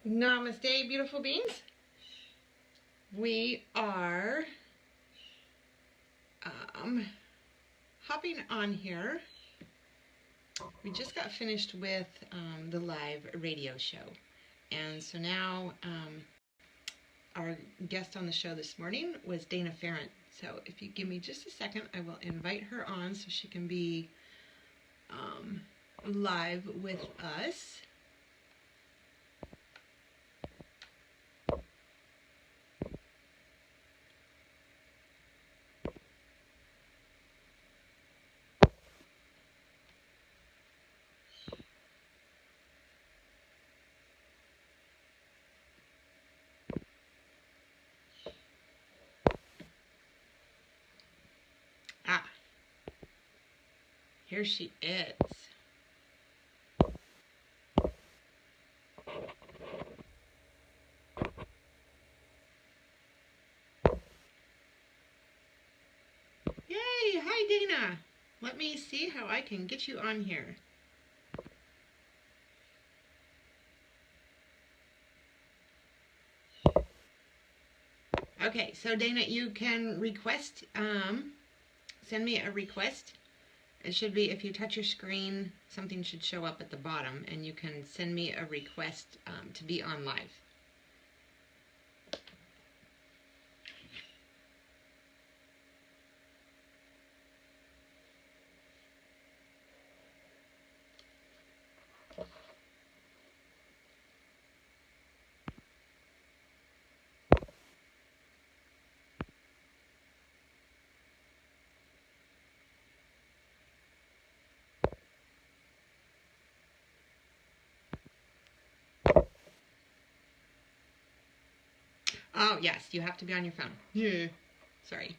Namaste, beautiful beings. We are hopping on here. We just got finished with the live radio show. And so now our guest on the show this morning was Dana Pharant. So if you give me just a second, I will invite her on so she can be live with us. Here she is. Yay! Hi, Dana. Let me see how I can get you on here. Okay, so Dana, you can request, send me a request. It should be, if you touch your screen, something should show up at the bottom, and you can send me a request to be on live. Oh, yes, you have to be on your phone. Yeah. Sorry.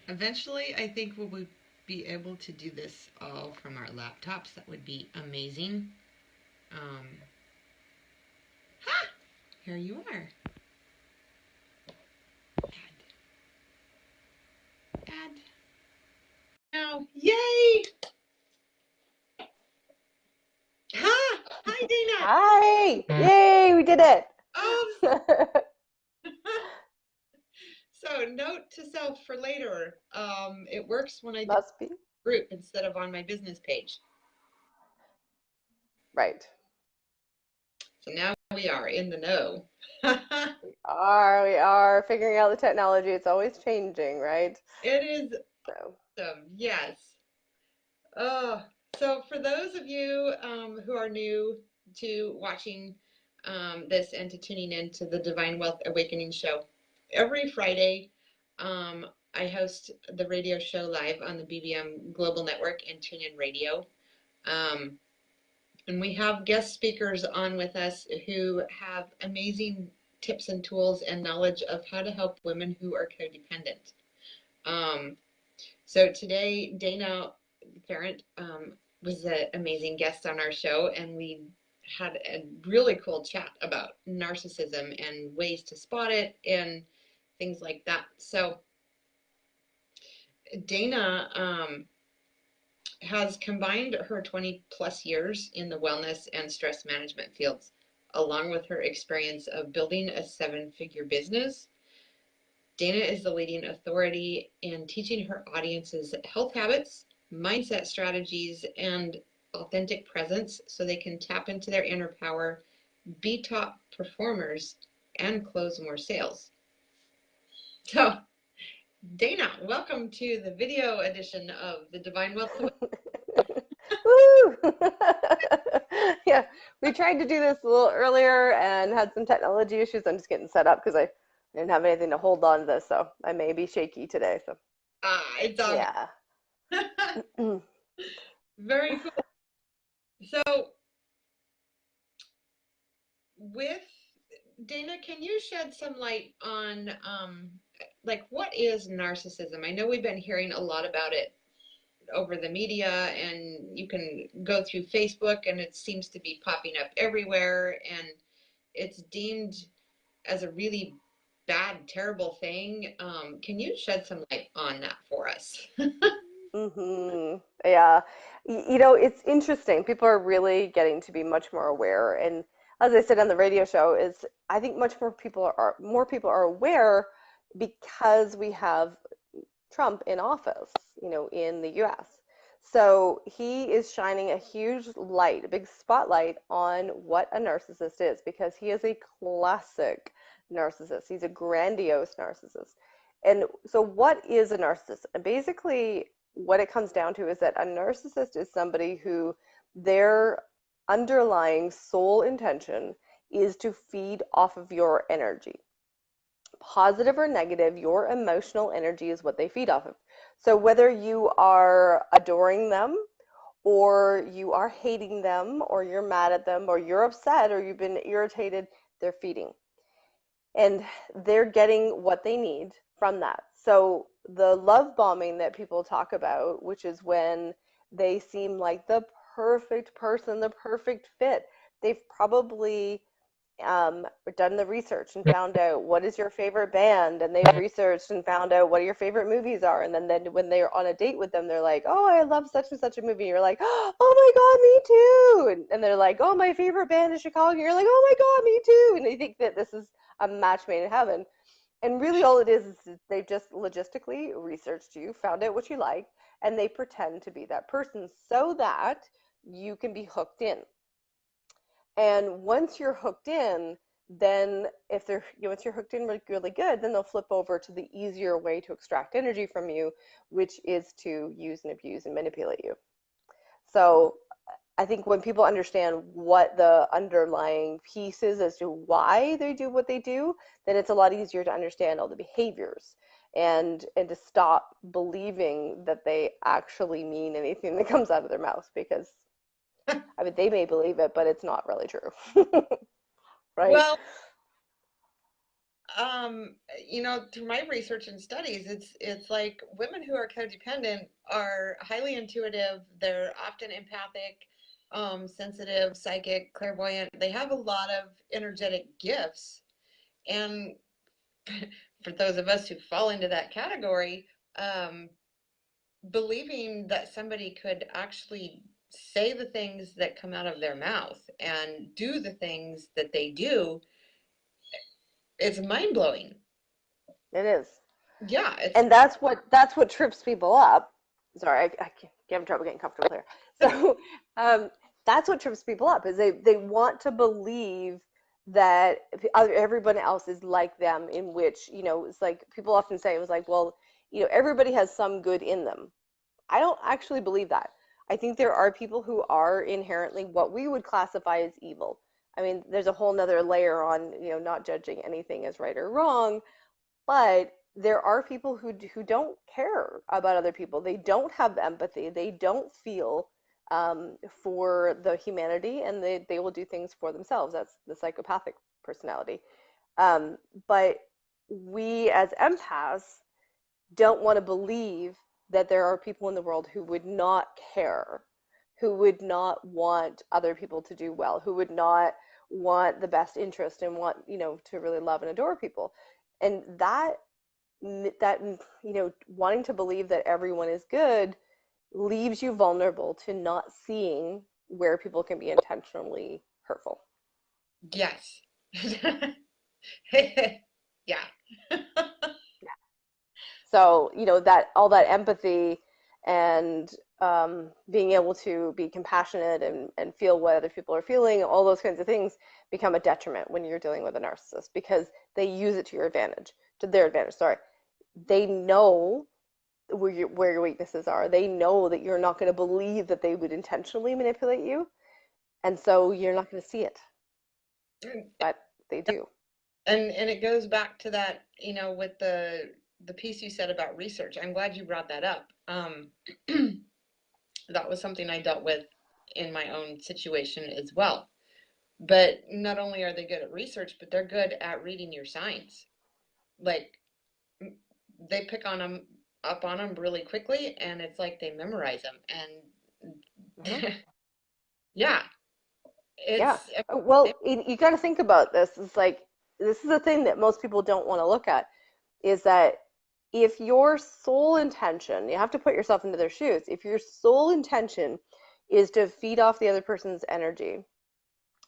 Eventually, I think we'll be able to do this all from our laptops. That would be amazing. Ha! Here you are. Add. Now, yay! Hi, Dana. Hi! Yay, we did it! So, note to self for later. It works when I do Must be. group instead of on my business page. Right. So now we are in the know. We are figuring out the technology. It's always changing, right? It is So. awesome. Yes. So for those of you who are new to watching this and to tuning in to the Divine Wealth Awakening show, every Friday I host the radio show live on the BBM Global Network and TuneIn Radio. And we have guest speakers on with us who have amazing tips and tools and knowledge of how to help women who are codependent. So today, Dana Pharant was an amazing guest on our show, and we had a really cool chat about narcissism and ways to spot it and things like that. So Dana has combined her 20 plus years in the wellness and stress management fields, along with her experience of building a 7-figure business. Dana is the leading authority in teaching her audiences health habits, mindset strategies, and authentic presence so they can tap into their inner power, be top performers, and close more sales. So, Dana, welcome to the video edition of the Divine Wealth. Woo! Yeah, we tried to do this a little earlier and had some technology issues. I'm just getting set up because I didn't have anything to hold on to this, so I may be shaky today. So It's all yeah. Very cool. So, with Dana, can you shed some light on like what is narcissism? I know we've been hearing a lot about it over the media, and you can go through Facebook and it seems to be popping up everywhere, and it's deemed as a really bad, terrible thing. Can you shed some light on that for us? Yeah. You know, it's interesting. People are really getting to be much more aware. And as I said on the radio show, is I think much more people are aware because we have Trump in office, in the US. So he is shining a huge light, a big spotlight on what a narcissist is because he is a classic narcissist. He's a grandiose narcissist. And so, what is a narcissist? And basically, what it comes down to is that a narcissist is somebody who their underlying sole intention is to feed off of your energy, positive or negative, your emotional energy is what they feed off of. So whether you are adoring them or you are hating them or you're mad at them or you're upset or you've been irritated, they're feeding. And they're getting what they need from that. So the love bombing that people talk about, which is when they seem like the perfect person, the perfect fit, they've probably done the research and found out what is your favorite band, and they've researched and found out what your favorite movies are, and then when they're on a date with them, they're like, oh, I love such and such a movie. You're like, oh my god, me too. And they're like, oh, my favorite band is Chicago. And you're like, oh my god, me too. And they think that this is a match made in heaven. And really all it is they've just logistically researched you, found out what you like, and they pretend to be that person so that you can be hooked in. And once you're hooked in, then if they're once you're hooked in really, really good, then they'll flip over to the easier way to extract energy from you, which is to use and abuse and manipulate you. So I think when people understand what the underlying piece is as to why they do what they do, then it's a lot easier to understand all the behaviors and to stop believing that they actually mean anything that comes out of their mouth because I mean they may believe it, but it's not really true. Right? Well, um, through my research and studies, it's like women who are codependent are highly intuitive. They're often empathic, sensitive, psychic, clairvoyant. They have a lot of energetic gifts. And for those of us who fall into that category, um, believing that somebody could actually say the things that come out of their mouth and do the things that they do, it's mind blowing. It is. Yeah, it's And that's what trips people up. Sorry, I can't have trouble getting comfortable here. So um, that's what trips people up is they want to believe that everyone else is like them, in which, it's like people often say it was like, well, everybody has some good in them. I don't actually believe that. I think there are people who are inherently what we would classify as evil. I mean, there's a whole nother layer on, not judging anything as right or wrong, but there are people who don't care about other people. They don't have empathy. They don't feel for the humanity, and they will do things for themselves. That's the psychopathic personality. Um, but we as empaths don't want to believe that there are people in the world who would not care, who would not want other people to do well, who would not want the best interest and want, to really love and adore people. And that wanting to believe that everyone is good leaves you vulnerable to not seeing where people can be intentionally hurtful. yes. Yeah. So, that all that empathy and being able to be compassionate and feel what other people are feeling, all those kinds of things become a detriment when you're dealing with a narcissist because they use it to your advantage, to their advantage. Sorry. They know where your weaknesses are. They know that you're not going to believe that they would intentionally manipulate you, and so you're not going to see it, but they do. And it goes back to that, with the piece you said about research. I'm glad you brought that up. That was something I dealt with in my own situation as well. But not only are they good at research, but they're good at reading your signs. Like they pick on them up on them really quickly, and it's like they memorize them. Hmm. And yeah, Yeah. it's Well, you got to think about this. It's like this is the thing that most people don't want to look at is that if your sole intention, you have to put yourself into their shoes, if your sole intention is to feed off the other person's energy,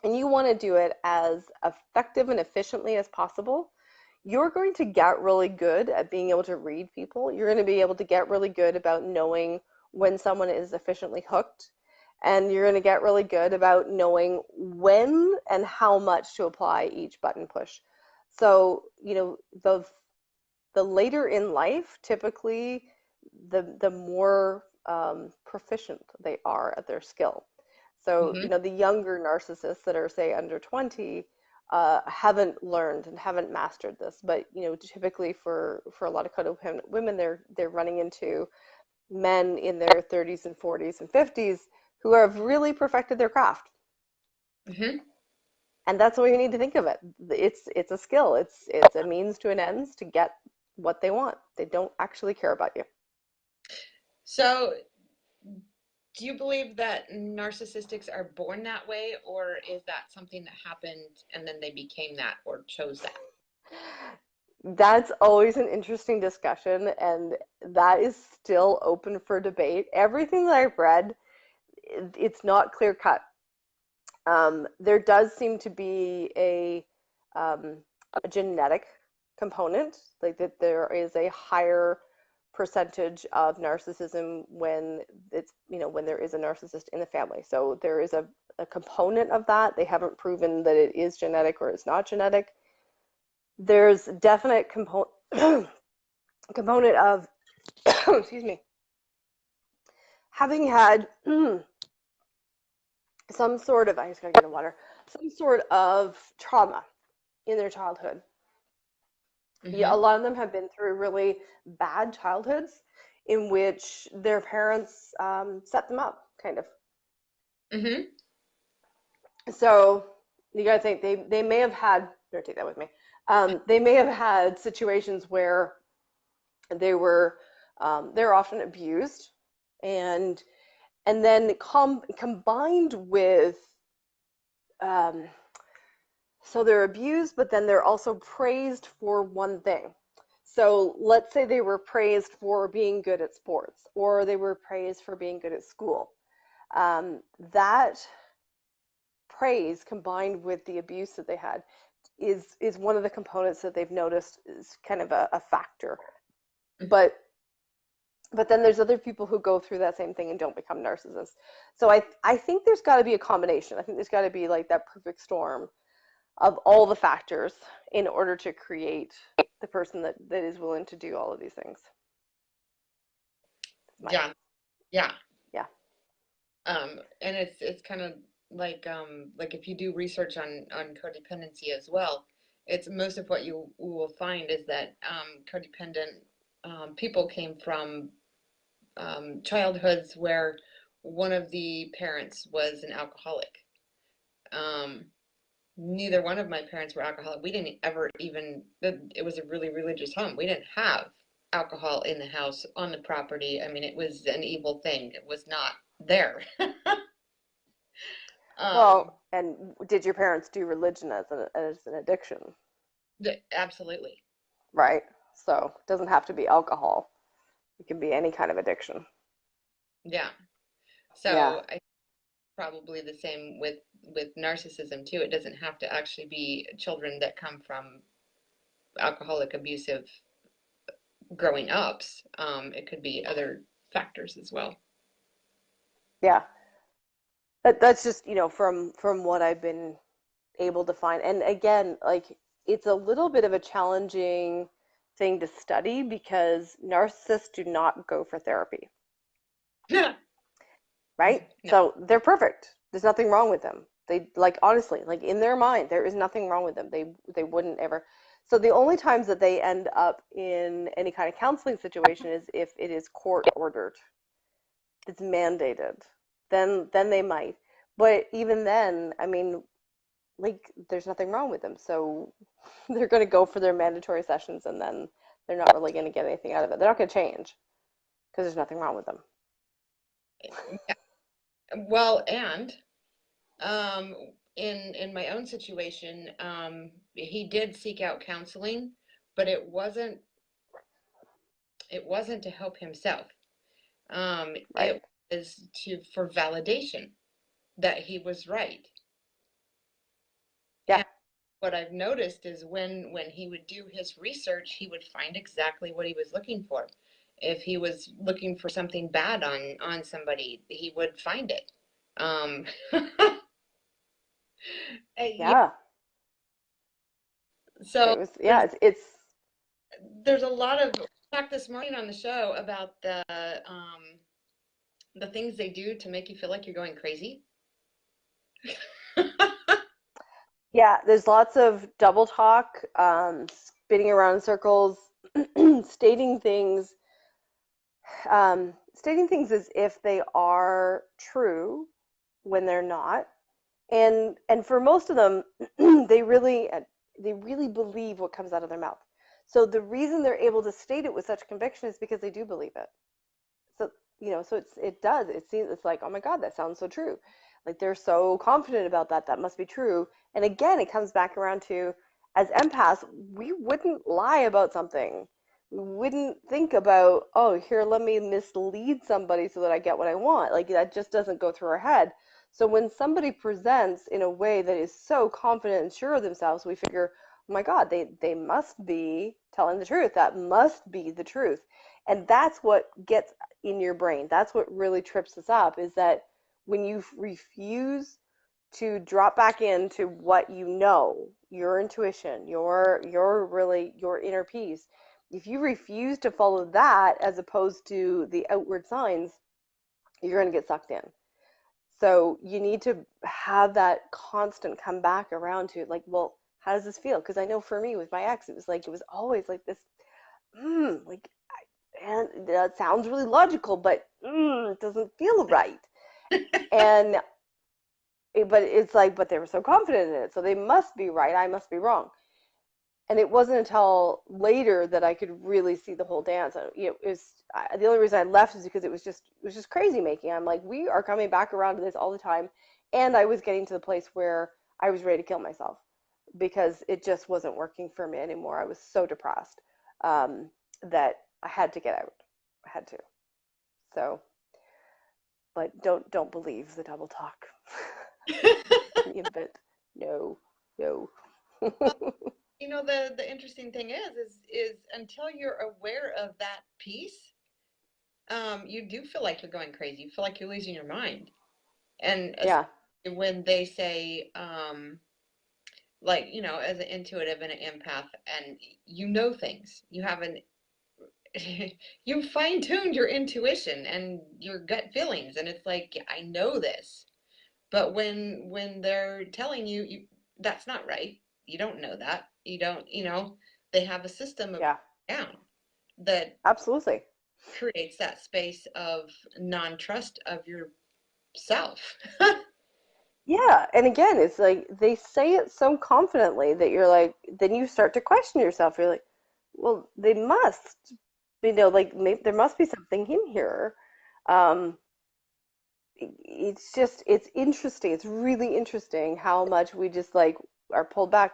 and you want to do it as effective and efficiently as possible, you're going to get really good at being able to read people. You're going to be able to get really good about knowing when someone is efficiently hooked. And you're going to get really good about knowing when and how much to apply each button push. So, the later in life, typically, the more proficient they are at their skill. So, Mm-hmm. the younger narcissists that are, say, under 20, haven't learned and haven't mastered this. But, typically for a lot of codependent women, they're running into men in their 30s and 40s and 50s who have really perfected their craft. Mm-hmm. And that's the way you need to think of it. It's a skill. It's a means to an ends to get what they want. They don't actually care about you. So, do you believe that narcissistics are born that way, or is that something that happened and then they became that or chose that? That's always an interesting discussion, and that is still open for debate. Everything that I've read, it's not clear cut. There does seem to be a genetic component, like that there is a higher percentage of narcissism when when there is a narcissist in the family. So there is a component of that. They haven't proven that it is genetic or it's not genetic. There's definite component of excuse me, having had some sort of, I just gotta get a water, some sort of trauma in their childhood. Yeah, a Mm-hmm. lot of them have been through really bad childhoods in which their parents set them up, kind of. Mm-hmm. So you gotta think they may have had, here, take that with me. They may have had situations where they were they're often abused, and then combined with um, so they're abused, but then they're also praised for one thing. So let's say they were praised for being good at sports, or they were praised for being good at school. That praise combined with the abuse that they had is one of the components that they've noticed is kind of a factor. But then there's other people who go through that same thing and don't become narcissists. So I think there's got to be a combination. I think there's got to be like that perfect storm of all the factors in order to create the person that is willing to do all of these things. My Yeah, yeah. Yeah. And it's kind of like if you do research on codependency as well, it's most of what you will find is that codependent people came from childhoods where one of the parents was an alcoholic. Um, Neither one of my parents were alcoholic. We didn't ever even, it was a really religious home. We didn't have alcohol in the house, on the property. I mean, it was an evil thing. It was not there. um, Well, and did your parents do religion as an addiction? Absolutely. Right. So it doesn't have to be alcohol. It can be any kind of addiction. Yeah. Yeah. So I probably the same with narcissism too. It doesn't have to actually be children that come from alcoholic abusive growing ups. It could be other factors as well. Yeah. That's just, from what I've been able to find. And again, like it's a little bit of a challenging thing to study because narcissists do not go for therapy, right? No. So they're perfect. There's nothing wrong with them. They, like, honestly, like in their mind, there is nothing wrong with them. They wouldn't ever. So the only times that they end up in any kind of counseling situation is if it is court ordered. It's mandated. Then they might. But even then, I mean, like there's nothing wrong with them. So they're going to go for their mandatory sessions and then they're not really going to get anything out of it. They're not going to change because there's nothing wrong with them. Well, and um, in my own situation, he did seek out counseling, but it wasn't It wasn't to help himself. Right. It was for validation that he was right. Yeah. And what I've noticed is when he would do his research, he would find exactly what he was looking for. If he was looking for something bad on somebody, he would find it. Um, yeah, Yeah. so It was, yeah, it's there's a lot of talk this morning on the show about the things they do to make you feel like you're going crazy. yeah, there's lots of double talk, spinning around in circles, stating things, stating things as if they are true when they're not. And for most of them, they really believe what comes out of their mouth. So the reason they're able to state it with such conviction is because they do believe it. So so it seems, it's like, oh my god, that sounds so true. Like they're so confident about that, that must be true. And again, it comes back around to, as empaths, we wouldn't lie about something. We wouldn't think about, oh, here, let me mislead somebody so that I get what I want. Like that just doesn't go through our head. So when somebody presents in a way that is so confident and sure of themselves, we figure, oh my god, they must be telling the truth. That must be the truth. And that's what gets in your brain. That's what really trips us up, is that when you refuse to drop back into what you know, your intuition, your inner peace, if you refuse to follow that as opposed to the outward signs, you're going to get sucked in. So you need to have that constant come back around to, like, well, how does this feel? Because I know for me with my ex, it was always like this, like, and that sounds really logical, but it doesn't feel right. And but it's like, but they were so confident in it, so they must be right. I must be wrong. And it wasn't until later that I could really see the whole dance. The only reason I left is because it was just crazy making. I'm like, we are coming back around to this all the time, and I was getting to the place where I was ready to kill myself because it just wasn't working for me anymore. I was so depressed, that I had to get out. I had to. So, but don't believe the double talk. Any of it. No, no. The interesting thing is until you're aware of that piece, you do feel like you're going crazy. You feel like you're losing your mind. And Yeah, especially when they say, like, as an intuitive and an empath, and things, you haven't, you fine-tuned your intuition and your gut feelings, and it's like, I know this. But when they're telling you that's not right, you don't know that. You don't, they have a system of yeah, down that absolutely. creates that space of non-trust of yourself. Yeah, and again, it's like they say it so confidently that you're like, then you start to question yourself. You're like, well, they must, like maybe there must be something in here. Um, it's interesting. It's really interesting how much we just like are pulled back.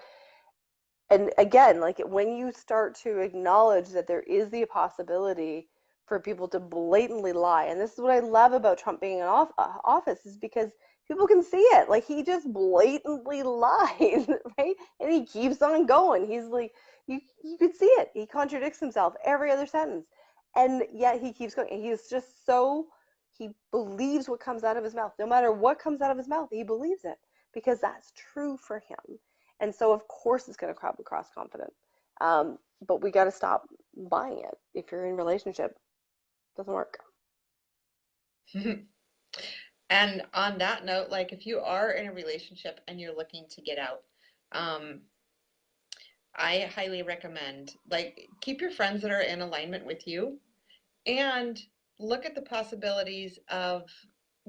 And again, like when you start to acknowledge that there is the possibility for people to blatantly lie, and this is what I love about Trump being in office, is because people can see it. Like he just blatantly lies, right? And he keeps on going. He's like, you could see it. He contradicts himself every other sentence, and yet he keeps going. And he's just so, he believes what comes out of his mouth. No matter what comes out of his mouth, he believes it because that's true for him. And so, of course, it's going to come across confident. But we got to stop buying it. If you're in a relationship, it doesn't work. And on that note, like if you are in a relationship and you're looking to get out, um, I highly recommend, like, keep your friends that are in alignment with you and look at the possibilities of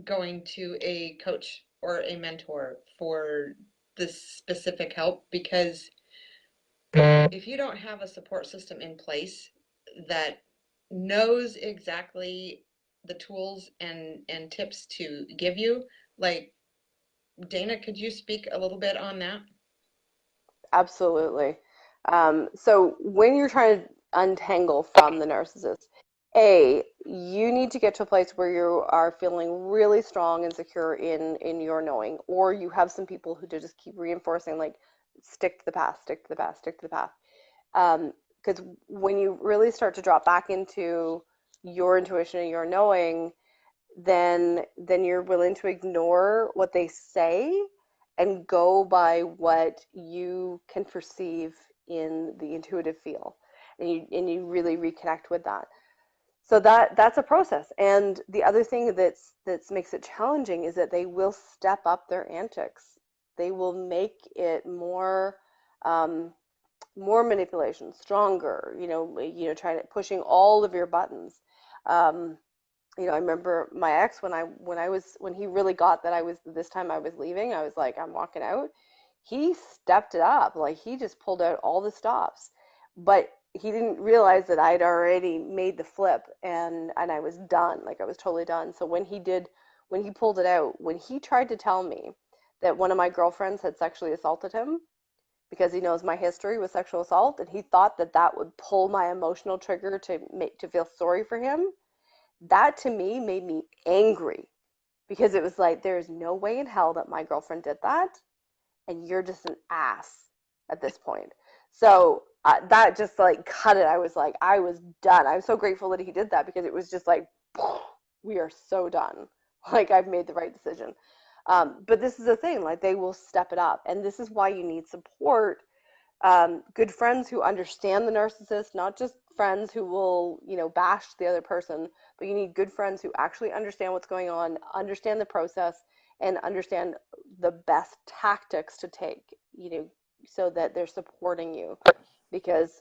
going to a coach or a mentor for this specific help, because if you don't have a support system in place that knows exactly the tools and tips to give you, like, Dana, could you speak a little bit on that? Absolutely. So when you're trying to untangle from the narcissist, You need to get to a place where you are feeling really strong and secure in your knowing, or you have some people who just keep reinforcing, like, stick to the path, stick to the path, stick to the path. Because when you really start to drop back into your intuition and your knowing, then you're willing to ignore what they say and go by what you can perceive in the intuitive feel, and you really reconnect with that. So that's a process. And the other thing that's makes it challenging is that they will step up their antics. They will make it um, more manipulation, stronger. Trying to pushing all of your buttons. Um, I remember my ex, when he really got that I was this time I was leaving. I was like, I'm walking out. He stepped it up, like he just pulled out all the stops, but he didn't realize that I'd already made the flip, and I was done, like I was totally done. So when he pulled it out, when he tried to tell me that one of my girlfriends had sexually assaulted him, because he knows my history with sexual assault, and he thought that that would pull my emotional trigger to feel sorry for him, that to me made me angry, because it was like, there's no way in hell that my girlfriend did that, and you're just an ass at this point. So that just like cut it. I was done. I'm so grateful that he did that, because it was just like, we are so done. Like, I've made the right decision. But this is the thing, like, they will step it up. And this is why you need support, good friends who understand the narcissist, not just friends who will, bash the other person, but you need good friends who actually understand what's going on, understand the process, and understand the best tactics to take, so that they're supporting you. Because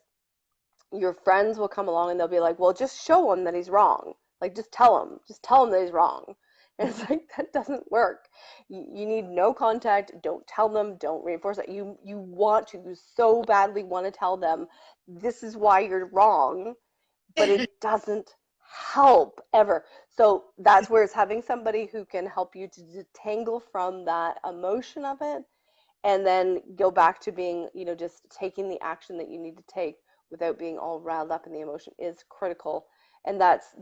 your friends will come along and they'll be like, well, just show him that he's wrong. Like, just tell him that he's wrong. And it's like, that doesn't work. You need no contact. Don't tell them. Don't reinforce it. You so badly want to tell them this is why you're wrong, but it doesn't help ever. So that's where it's having somebody who can help you to detangle from that emotion of it, and then go back to being, just taking the action that you need to take without being all riled up in the emotion, is critical. And that's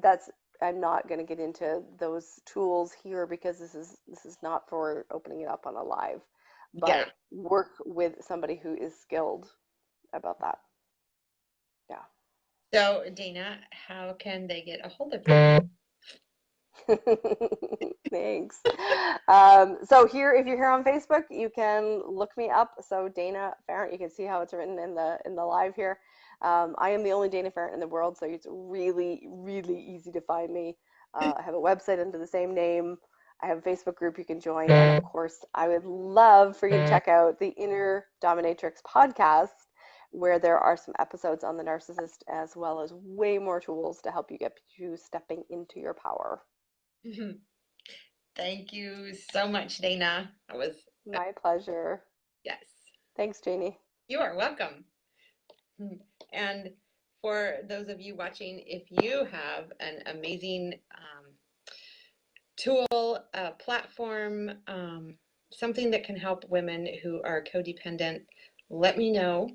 I'm not going to get into those tools here, because this is not for opening it up on a live, Yeah. but work with somebody who is skilled about that. Yeah. So, Dana, how can they get a hold of you? Thanks. So here, if you're here on Facebook, you can look me up. So Dana Pharant, you can see how it's written in the live here. I am the only Dana Pharant in the world, so it's really, really easy to find me. I have a website under the same name. I have a Facebook group you can join, and of course, I would love for you to check out the Inner Dominatrix podcast, where there are some episodes on the narcissist, as well as way more tools to help you get you stepping into your power. Thank you so much, Dana. That was, My pleasure. yes, Thanks, Janie. you are welcome. And for those of you watching, if you have an amazing tool, a platform, something that can help women who are codependent, let me know.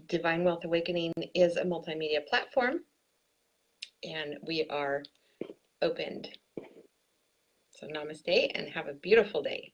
Divine Wealth Awakening is a multimedia platform, and we are opened. So namaste and have a beautiful day.